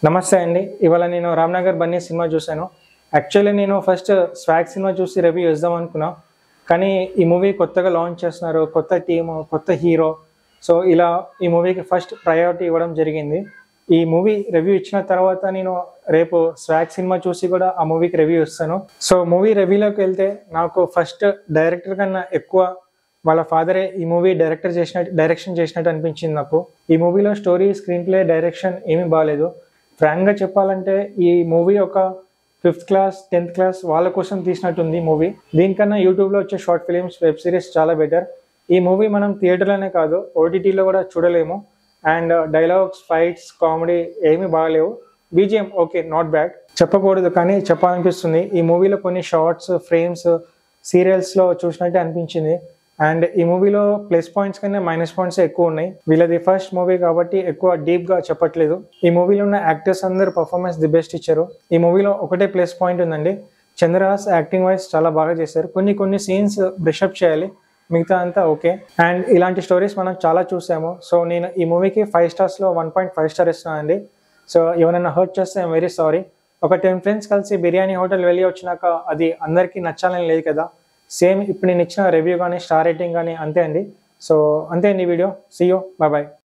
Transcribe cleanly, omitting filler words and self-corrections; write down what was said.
నమస్తే అండి. ఇవాళ నేను రామ్నగర్ బన్నీ సినిమా చూశాను. యాక్చువల్లీ నేను ఫస్ట్ స్వాగ్ సినిమా చూసి రివ్యూ ఇద్దాం అనుకున్నా. కానీ ఈ మూవీ కొత్తగా లాంచ్ చేస్తున్నారు, కొత్త టీము, కొత్త హీరో. సో ఇలా ఈ మూవీకి ఫస్ట్ ప్రయారిటీ ఇవ్వడం జరిగింది. ఈ మూవీ రివ్యూ ఇచ్చిన తర్వాత నేను రేపు స్వాగ్ సినిమా చూసి కూడా ఆ మూవీకి రివ్యూ ఇస్తాను. సో మూవీ రివ్యూలోకి వెళ్తే నాకు ఫస్ట్ డైరెక్టర్ కన్నా ఎక్కువ వాళ్ళ ఫాదరే ఈ మూవీ డైరెక్షన్ చేసినట్టు అనిపించింది నాకు. ఈ మూవీలో స్టోరీ, స్క్రీన్ ప్లే, డైరెక్షన్ ఏమీ బాగాలేదు. ఫ్రాంక్గా చెప్పాలంటే ఈ మూవీ ఒక 5th క్లాస్ 10th క్లాస్ వాళ్ళ కోసం తీసినట్టుంది మూవీ. దీనికన్నా యూట్యూబ్లో వచ్చే షార్ట్ ఫిలిమ్స్, వెబ్ సిరీస్ చాలా బెటర్. ఈ మూవీ మనం థియేటర్లోనే కాదు ఓటీటీలో కూడా చూడలేము. అండ్ డైలాగ్స్, ఫైట్స్, కామెడీ ఏమీ బాగలేవు. BGM okay, not bad. చెప్పకూడదు కానీ చెప్పాలనిపిస్తుంది. ఈ మూవీలో కొన్ని షార్ట్స్, ఫ్రేమ్స్ సీరియల్స్లో చూసినట్టే అనిపించింది. అండ్ ఈ మూవీలో ప్లస్ పాయింట్స్ కన్నా మైనస్ పాయింట్స్ ఎక్కువ ఉన్నాయి. వీళ్ళది ఫస్ట్ మూవీ కాబట్టి ఎక్కువ డీప్గా చెప్పట్లేదు. ఈ మూవీలో ఉన్న యాక్టర్స్ అందరూ పర్ఫార్మెన్స్ ది బెస్ట్ ఇచ్చారు. ఈ మూవీలో ఒకటే ప్లస్ పాయింట్ ఉందండి, చంద్రహాస్ యాక్టింగ్ వైజ్ చాలా బాగా చేశారు. కొన్ని సీన్స్ బ్రషప్ చేయాలి, మిగతా అంతా ఓకే. అండ్ ఇలాంటి స్టోరీస్ మనం చాలా చూసాము. సో నేను ఈ మూవీకి 5 స్టార్స్లో 1.5 స్టార్ ఇస్తున్నానండి. సో ఎవరైనా హర్ట్ చేస్తే ఐఎమ్ వెరీ సారీ. ఒక 10 ఫ్రెండ్స్ కలిసి బిర్యానీ హోటల్ వెళ్ళి వచ్చినాక అది అందరికీ నచ్చాలని లేదు కదా. సేమ్ ఇప్పుడు నేను ఇచ్చిన రివ్యూ కానీ స్టార్ రేటింగ్ కానీ అంతే అండి. సో అంతే అండి video. See you, bye bye.